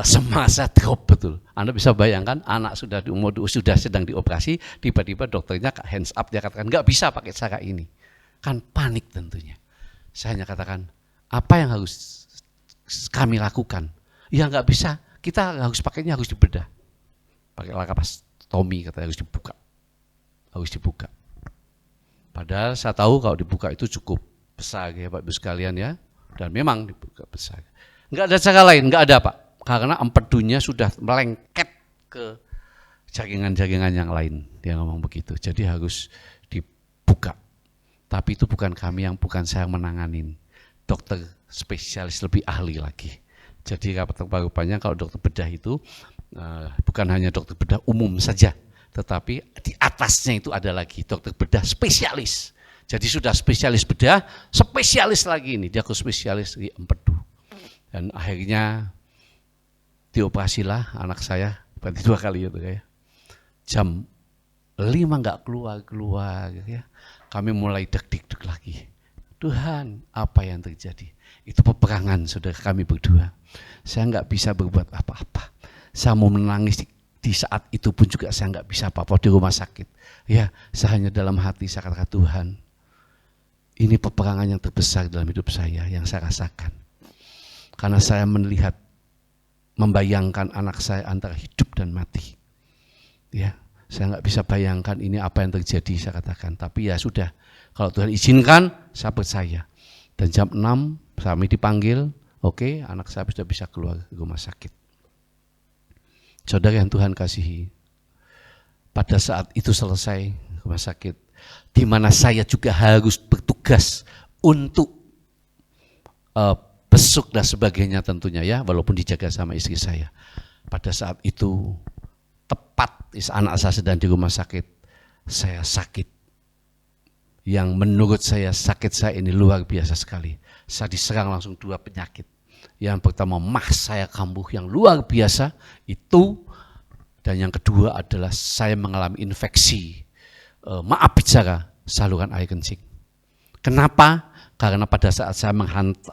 semasa drop betul. Anda bisa bayangkan anak sudah di umur sudah sedang dioperasi, tiba-tiba dokternya hands up, dia katakan nggak bisa pakai cara ini. Kan panik tentunya. Saya hanya katakan, apa yang harus kami lakukan? Ya nggak bisa, kita harus pakainya harus dibedah. Pakai larastomi katanya harus dibuka. Padahal saya tahu kalau dibuka itu cukup besar ya Pak Ibu sekalian ya, dan memang dibuka besar. Enggak ada cara lain, enggak ada Pak, karena empedunya sudah melengket ke jaringan-jaringan yang lain. Dia ngomong begitu, jadi harus dibuka. Tapi itu bukan kami bukan saya yang menanganin, dokter spesialis lebih ahli lagi. Jadi dokter paru-parunya kalau dokter bedah itu bukan hanya dokter bedah umum saja, tetapi di atasnya itu ada lagi dokter bedah spesialis. Jadi sudah spesialis bedah, spesialis lagi ini, dia ke spesialis di empedu. Dan akhirnya dioperasilah anak saya, berarti 2 kali ya. Jam 5 nggak keluar ya. Kami mulai deg-deg lagi. Tuhan, apa yang terjadi? Itu peperangan saudara kami berdua. Saya nggak bisa berbuat apa-apa. Saya mau menangis di saat itu pun juga saya nggak bisa apa-apa di rumah sakit. Ya, saya hanya dalam hati saya katakan, Tuhan, ini peperangan yang terbesar dalam hidup saya yang saya rasakan. Karena saya melihat, membayangkan anak saya antara hidup dan mati. Ya, saya nggak bisa bayangkan ini apa yang terjadi, saya katakan. Tapi ya sudah, kalau Tuhan izinkan, saya percaya. Dan jam 6 kami dipanggil, oke, anak saya sudah bisa keluar ke rumah sakit. Saudara yang Tuhan kasihi, pada saat itu selesai rumah sakit, di mana saya juga harus bertugas untuk besuk dan sebagainya tentunya ya, walaupun dijaga sama istri saya. Pada saat itu tepat anak saya sedang di rumah sakit, saya sakit. Yang menurut saya sakit saya ini luar biasa sekali. Saya diserang langsung 2 penyakit. Yang pertama mah saya kambuh yang luar biasa itu, dan yang kedua adalah saya mengalami infeksi, maaf bicara, saluran air kencing. Kenapa? Karena pada saat saya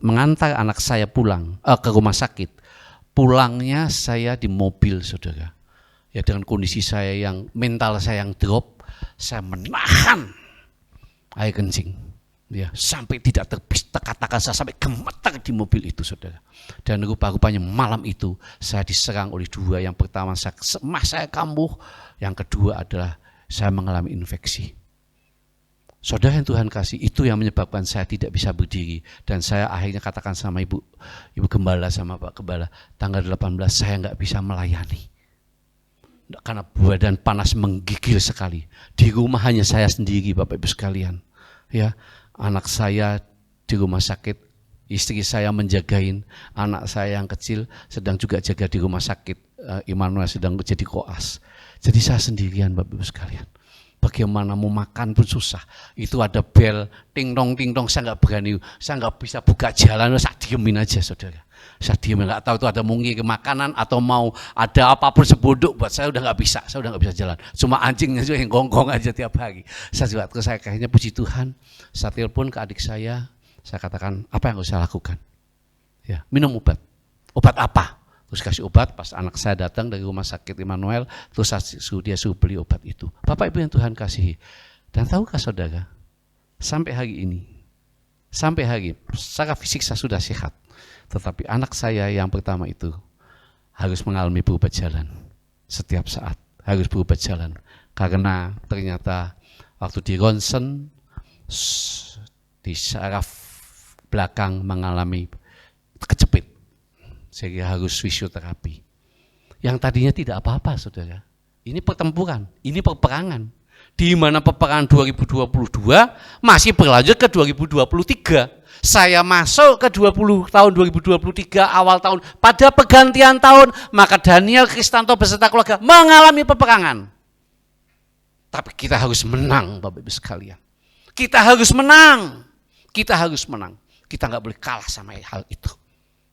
mengantar anak saya pulang ke rumah sakit, pulangnya saya di mobil, saudara. Ya dengan kondisi saya yang mental saya yang drop, saya menahan air kencing. Ya sampai tidak katakan saya sampai gemetar di mobil itu, saudara. Dan rupa-rupanya malam itu saya diserang oleh 2. Yang pertama saya kambuh, yang kedua adalah saya mengalami infeksi. Saudara yang Tuhan kasih, itu yang menyebabkan saya tidak bisa berdiri. Dan saya akhirnya katakan sama Ibu Gembala sama Pak Gembala, tanggal 18 saya nggak bisa melayani. Karena badan panas menggigil sekali. Di rumah hanya saya sendiri, Bapak Ibu sekalian. Ya, anak saya di rumah sakit, istri saya menjagain, anak saya yang kecil sedang juga jaga di rumah sakit. Immanuel sedang jadi koas. Jadi saya sendirian, Bapak Ibu sekalian. Bagaimana mau makan pun susah. Itu ada bel, ting tong, saya nggak berani, saya nggak bisa buka jalan, saya diemin aja, saudara. Saya diemin, nggak tahu itu ada mungkin ke makanan atau mau ada apapun sebodok buat saya udah nggak bisa, jalan. Cuma anjingnya juga yang gonggong aja tiap hari. Saya juga terus saya kayaknya puji Tuhan. Saya telepon ke adik saya katakan apa yang harus saya lakukan? Ya, minum obat. Obat apa? Terus kasih obat, pas anak saya datang dari rumah sakit Immanuel, terus dia suruh beli obat itu. Bapak Ibu yang Tuhan kasihi. Dan tahukah saudara, sampai hari ini, secara fisik saya sudah sehat. Tetapi anak saya yang pertama itu harus mengalami berobat jalan. Setiap saat harus berobat jalan. Karena ternyata waktu di ronsen, di saraf belakang mengalami kejepit. Sehingga harus fisioterapi. Yang tadinya tidak apa-apa, saudara. Ini pertempuran, ini peperangan. Di mana peperangan 2022 masih berlanjut ke 2023. Saya masuk ke tahun 2023 awal tahun. Pada pergantian tahun, maka Daniel Kristanto beserta keluarga mengalami peperangan. Tapi kita harus menang, Bapak Ibu sekalian. Kita harus menang. Kita nggak boleh kalah sama hal itu.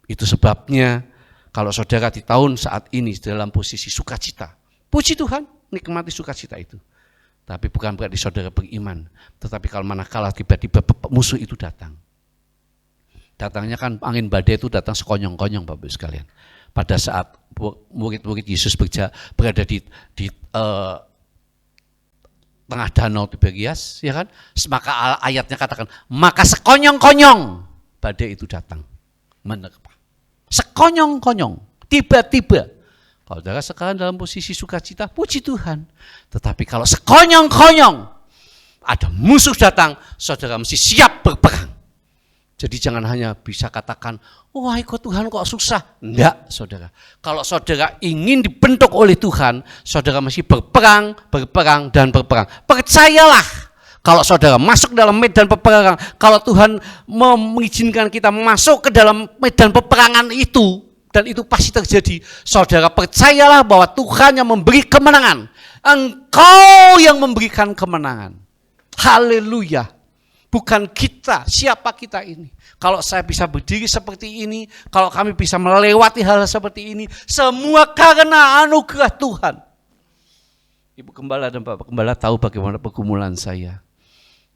Itu sebabnya kalau saudara di tahun saat ini dalam posisi sukacita, puji Tuhan, nikmati sukacita itu. Tapi bukan berarti saudara beriman. Tetapi kalau manakala tiba-tiba musuh itu datang. Datangnya kan angin badai itu datang sekonyong-konyong, Bapak Ibu sekalian. Pada saat murid-murid Yesus berada di tengah danau Tiberias, ya kan? Maka ayatnya katakan, maka sekonyong-konyong badai itu datang menerpa. Sekonyong-konyong, tiba-tiba. Kalau saudara sekarang dalam posisi sukacita, puji Tuhan. Tetapi kalau sekonyong-konyong, ada musuh datang, saudara mesti siap berperang. Jadi jangan hanya bisa katakan, wah kok Tuhan kok susah. Enggak, saudara. Kalau saudara ingin dibentuk oleh Tuhan, saudara mesti berperang, dan berperang. Percayalah. Kalau saudara masuk dalam medan peperangan, kalau Tuhan mengizinkan kita masuk ke dalam medan peperangan itu, dan itu pasti terjadi, saudara percayalah bahwa Tuhan yang memberi kemenangan. Engkau yang memberikan kemenangan. Haleluya. Bukan kita, siapa kita ini. Kalau saya bisa berdiri seperti ini, kalau kami bisa melewati hal seperti ini, semua karena anugerah Tuhan. Ibu Gembala dan Bapak Gembala tahu bagaimana pergumulan saya.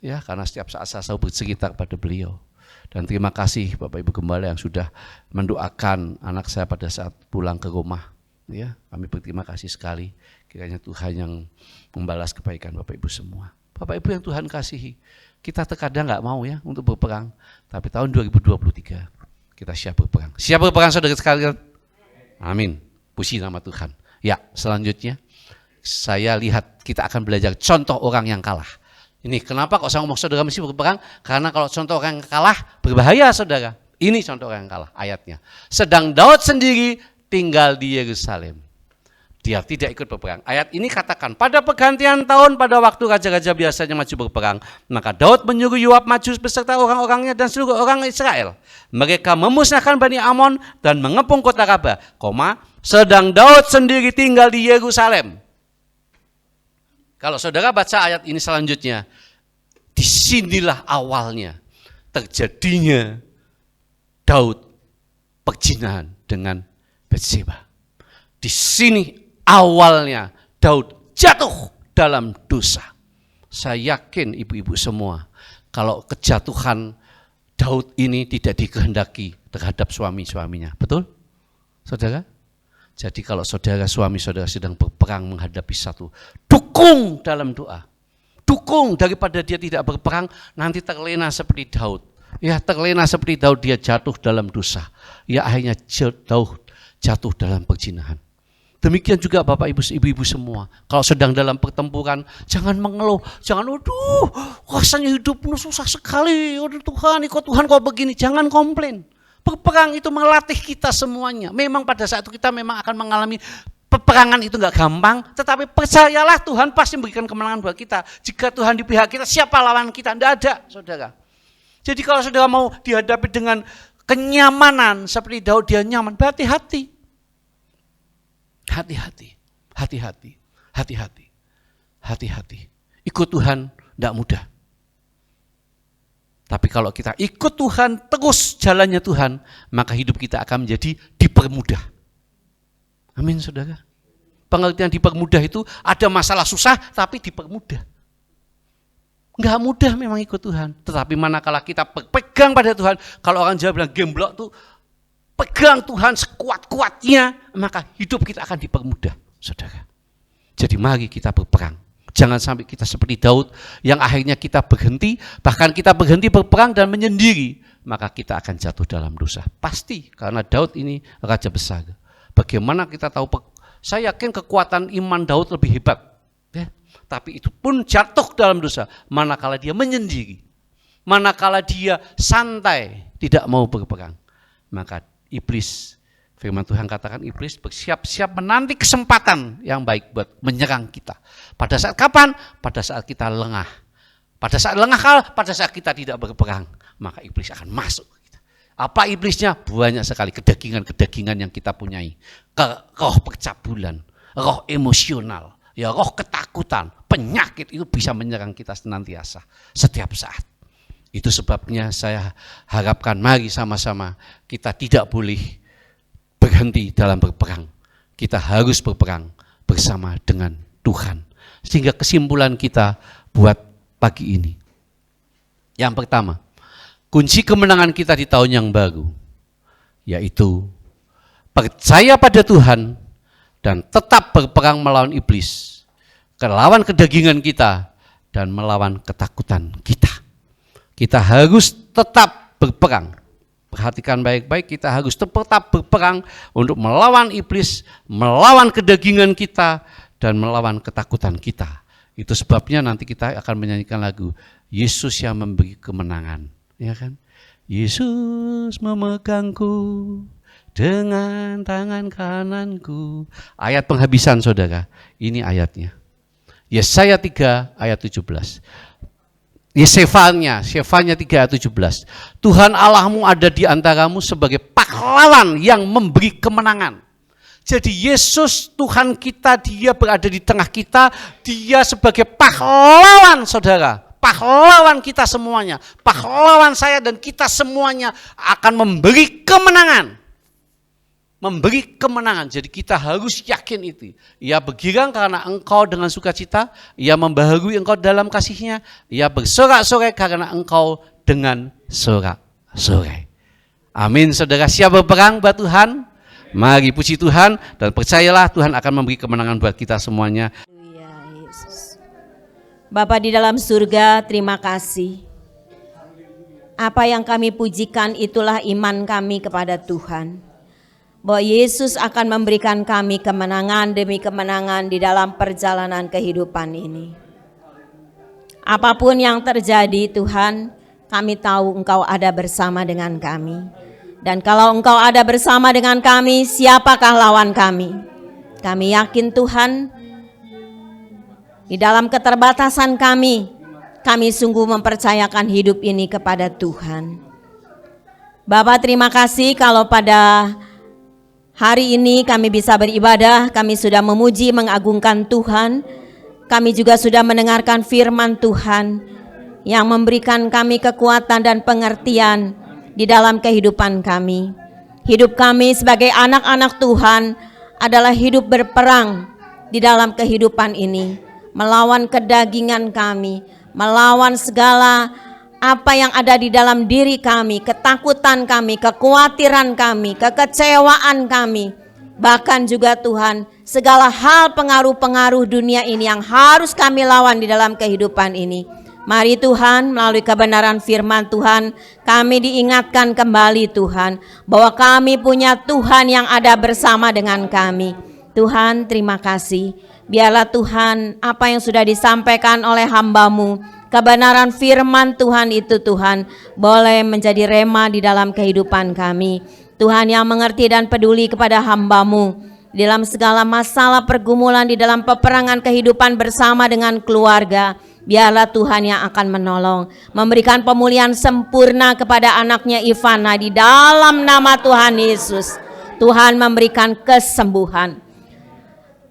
Ya, karena setiap saat saya selalu bercerita kepada beliau. Dan terima kasih Bapak Ibu Gembala yang sudah mendoakan anak saya pada saat pulang ke rumah. Ya, kami berterima kasih sekali. Kiranya Tuhan yang membalas kebaikan Bapak Ibu semua. Bapak Ibu yang Tuhan kasihi, kita terkadang nggak mau ya untuk berperang. Tapi tahun 2023 kita siap berperang. Siap berperang saudara sekalian? Amin. Puji nama Tuhan. Ya, selanjutnya saya lihat kita akan belajar contoh orang yang kalah. Ini kenapa kok saya ngomong saudara mesti berperang? Karena kalau contoh orang yang kalah berbahaya saudara. Ini contoh orang yang kalah ayatnya. Sedang Daud sendiri tinggal di Yerusalem. Dia tidak ikut berperang. Ayat ini katakan, pada pergantian tahun, pada waktu raja-raja biasanya maju berperang, maka Daud menyuruh Yoab maju beserta orang-orangnya dan seluruh orang Israel. Mereka memusnahkan Bani Amon dan mengepung kota Rabah, sedang Daud sendiri tinggal di Yerusalem. Kalau saudara baca ayat ini selanjutnya, disinilah awalnya terjadinya Daud perzinahan dengan Batseba. Di sini awalnya Daud jatuh dalam dosa. Saya yakin ibu-ibu semua, kalau kejatuhan Daud ini tidak dikehendaki terhadap suami-suaminya. Betul? Saudara? Jadi kalau saudara suami saudara sedang berperang menghadapi satu, dukung dalam doa. Dukung daripada dia tidak berperang, nanti terlena seperti Daud. Ya, terlena seperti Daud, dia jatuh dalam dosa. Ya, akhirnya Daud jatuh dalam perzinahan. Demikian juga Bapak Ibu semua, kalau sedang dalam pertempuran, jangan mengeluh, jangan rasanya hidup susah sekali, Tuhan kok begini, jangan komplain. Peperangan itu melatih kita semuanya. Memang pada saat itu kita memang akan mengalami peperangan, itu gak gampang, tetapi percayalah Tuhan pasti memberikan kemenangan buat kita. Jika Tuhan di pihak kita, siapa lawan kita? Tidak ada, saudara. Jadi kalau saudara mau dihadapi dengan kenyamanan seperti Daud, dia nyaman, berhati-hati. Hati-hati. Ikut Tuhan tidak mudah. Tapi kalau kita ikut Tuhan, terus jalannya Tuhan, maka hidup kita akan menjadi dipermudah. Amin, saudara. Pengertian dipermudah itu ada masalah susah, tapi dipermudah. Enggak mudah memang ikut Tuhan. Tetapi manakala kita berpegang pada Tuhan, kalau orang Jawa bilang gemblok tuh, pegang Tuhan sekuat-kuatnya, maka hidup kita akan dipermudah, saudara. Jadi mari kita berperang. Jangan sampai kita seperti Daud yang akhirnya kita berhenti, bahkan kita berhenti berperang dan menyendiri, maka kita akan jatuh dalam dosa. Pasti, karena Daud ini raja besar. Bagaimana kita tahu? Saya yakin kekuatan iman Daud lebih hebat. Ya. Tapi itu pun jatuh dalam dosa, manakala dia menyendiri. Manakala dia santai, tidak mau berperang. Maka iblis, firman Tuhan katakan iblis bersiap-siap menanti kesempatan yang baik buat menyerang kita. Pada saat kapan? Pada saat kita lengah. Pada saat lengah kalah, pada saat kita tidak berperang, maka iblis akan masuk. Apa iblisnya? Banyak sekali kedagingan-kedagingan yang kita punyai. Roh percabulan, roh emosional, ya roh ketakutan, penyakit itu bisa menyerang kita senantiasa, setiap saat. Itu sebabnya saya harapkan mari sama-sama kita tidak boleh berhenti dalam berperang. Kita harus berperang bersama dengan Tuhan. Sehingga kesimpulan kita buat pagi ini. Yang pertama, kunci kemenangan kita di tahun yang baru, yaitu percaya pada Tuhan dan tetap berperang melawan iblis, melawan kedagingan kita dan melawan ketakutan kita. Kita harus tetap berperang. Perhatikan baik-baik, kita harus tetap berperang untuk melawan iblis, melawan kedagingan kita, dan melawan ketakutan kita. Itu sebabnya nanti kita akan menyanyikan lagu Yesus yang memberi kemenangan. Ya kan? Yesus memegangku dengan tangan kananku. Ayat penghabisan, saudara. Ini ayatnya. Yesaya 3 ayat 17. Yesefanya 3 ayat 17. Tuhan Allahmu ada di antaramu sebagai pahlawan yang memberi kemenangan. Jadi Yesus Tuhan kita, dia berada di tengah kita, dia sebagai pahlawan, saudara. Pahlawan kita semuanya, pahlawan saya dan kita semuanya akan memberi kemenangan. Memberi kemenangan, jadi kita harus yakin itu. Ia bergirang karena engkau dengan sukacita, ia membaharui engkau dalam kasihnya, ia bersorak-sorai karena engkau dengan sorak-sorai. Amin, saudara. Siap berperang buat Tuhan? Mari puji Tuhan dan percayalah Tuhan akan memberi kemenangan buat kita semuanya. Bapa di dalam surga, terima kasih. Apa yang kami pujikan itulah iman kami kepada Tuhan. Bahwa Yesus akan memberikan kami kemenangan demi kemenangan di dalam perjalanan kehidupan ini. Apapun yang terjadi Tuhan, kami tahu Engkau ada bersama dengan kami. Dan kalau Engkau ada bersama dengan kami, siapakah lawan kami? Kami yakin Tuhan, di dalam keterbatasan kami sungguh mempercayakan hidup ini kepada Tuhan. Bapak, terima kasih kalau pada hari ini kami bisa beribadah, kami sudah memuji, mengagungkan Tuhan. Kami juga sudah mendengarkan firman Tuhan yang memberikan kami kekuatan dan pengertian di dalam kehidupan kami. Hidup kami sebagai anak-anak Tuhan adalah hidup berperang di dalam kehidupan ini, melawan kedagingan kami, melawan segala apa yang ada di dalam diri kami, ketakutan kami, kekhawatiran kami, kekecewaan kami. Bahkan juga Tuhan, segala hal pengaruh-pengaruh dunia ini yang harus kami lawan di dalam kehidupan ini. Mari Tuhan, melalui kebenaran firman Tuhan, kami diingatkan kembali Tuhan, bahwa kami punya Tuhan yang ada bersama dengan kami. Tuhan, terima kasih. Biarlah Tuhan, apa yang sudah disampaikan oleh hamba-Mu, kebenaran firman Tuhan itu Tuhan, boleh menjadi rema di dalam kehidupan kami. Tuhan yang mengerti dan peduli kepada hamba-Mu dalam segala masalah pergumulan di dalam peperangan kehidupan bersama dengan keluarga. Biarlah Tuhan yang akan menolong, memberikan pemulihan sempurna kepada anaknya Ivana di dalam nama Tuhan Yesus. Tuhan memberikan kesembuhan.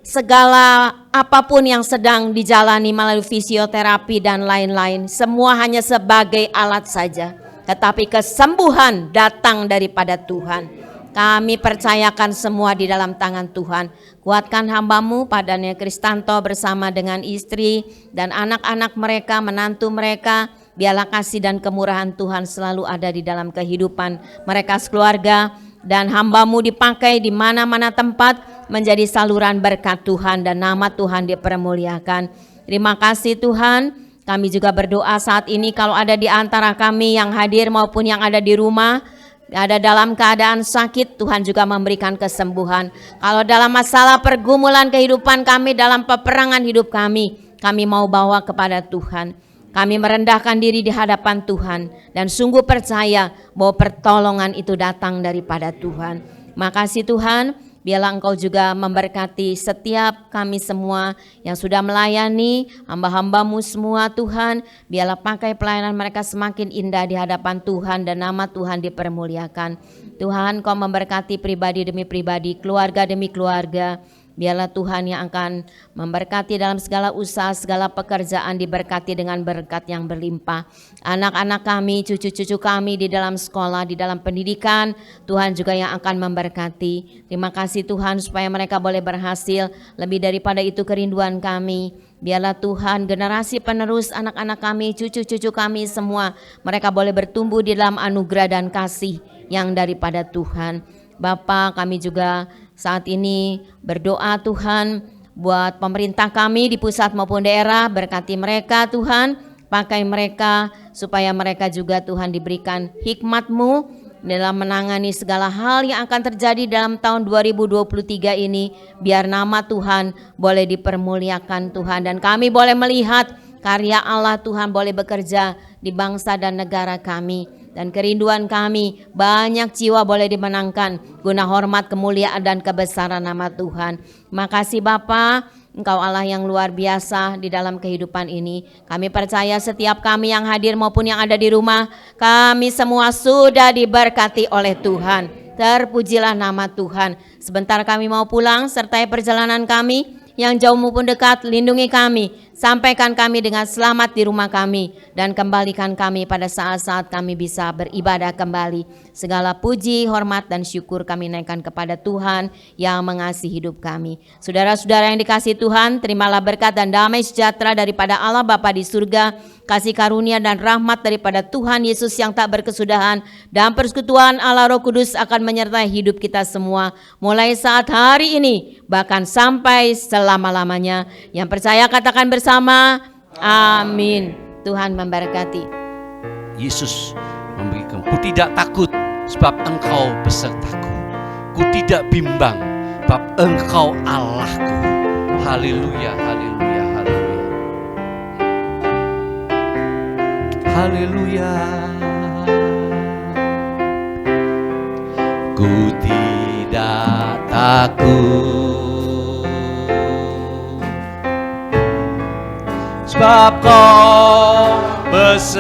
Segala apapun yang sedang dijalani melalui fisioterapi dan lain-lain, semua hanya sebagai alat saja. Tetapi kesembuhan datang daripada Tuhan. Kami percayakan semua di dalam tangan Tuhan. Kuatkan hamba-Mu Padania Kristanto bersama dengan istri dan anak-anak mereka, menantu mereka. Biarlah kasih dan kemurahan Tuhan selalu ada di dalam kehidupan mereka sekeluarga. Dan hamba-Mu dipakai di mana-mana tempat menjadi saluran berkat Tuhan dan nama Tuhan dipermuliakan. Terima kasih Tuhan. Kami juga berdoa saat ini kalau ada di antara kami yang hadir maupun yang ada di rumah, ada dalam keadaan sakit, Tuhan juga memberikan kesembuhan. Kalau dalam masalah pergumulan kehidupan kami, dalam peperangan hidup kami mau bawa kepada Tuhan. Kami merendahkan diri di hadapan Tuhan dan sungguh percaya bahwa pertolongan itu datang daripada Tuhan. Makasih Tuhan. Biarlah Engkau juga memberkati setiap kami semua yang sudah melayani, hamba-hamba-Mu semua Tuhan. Biarlah pakai pelayanan mereka semakin indah di hadapan Tuhan dan nama Tuhan dipermuliakan. Tuhan, Kau memberkati pribadi demi pribadi, keluarga demi keluarga. Biarlah Tuhan yang akan memberkati dalam segala usaha, segala pekerjaan, diberkati dengan berkat yang berlimpah. Anak-anak kami, cucu-cucu kami di dalam sekolah, di dalam pendidikan, Tuhan juga yang akan memberkati. Terima kasih Tuhan supaya mereka boleh berhasil. Lebih daripada itu kerinduan kami. Biarlah Tuhan generasi penerus anak-anak kami, cucu-cucu kami semua, mereka boleh bertumbuh di dalam anugerah dan kasih yang daripada Tuhan. Bapa, kami juga saat ini berdoa Tuhan buat pemerintah kami di pusat maupun daerah, berkati mereka Tuhan, pakai mereka supaya mereka juga Tuhan diberikan hikmat-Mu dalam menangani segala hal yang akan terjadi dalam tahun 2023 ini. Biar nama Tuhan boleh dipermuliakan Tuhan dan kami boleh melihat karya Allah Tuhan boleh bekerja di bangsa dan negara kami. Dan kerinduan kami banyak jiwa boleh dimenangkan guna hormat, kemuliaan dan kebesaran nama Tuhan. Makasih Bapa, Engkau Allah yang luar biasa di dalam kehidupan ini. Kami percaya setiap kami yang hadir maupun yang ada di rumah, kami semua sudah diberkati oleh Tuhan. Terpujilah nama Tuhan. Sebentar kami mau pulang, sertai perjalanan kami yang jauh maupun dekat, lindungi kami, sampaikan kami dengan selamat di rumah kami, dan kembalikan kami pada saat-saat kami bisa beribadah kembali. Segala puji, hormat, dan syukur kami naikkan kepada Tuhan yang mengasihi hidup kami. Saudara-saudara yang dikasihi Tuhan, terimalah berkat dan damai sejahtera daripada Allah Bapa di surga, kasih karunia dan rahmat daripada Tuhan Yesus yang tak berkesudahan, dan persekutuan Allah Roh Kudus akan menyertai hidup kita semua, mulai saat hari ini, bahkan sampai selama-lamanya. Yang percaya katakan bersama, amin. Tuhan memberkati. Yesus memberikan, ku tidak takut sebab Engkau besertaku. Ku tidak bimbang sebab Engkau Allahku. Haleluya, haleluya, haleluya. Haleluya. Ku tidak takut sebab kau besertaku.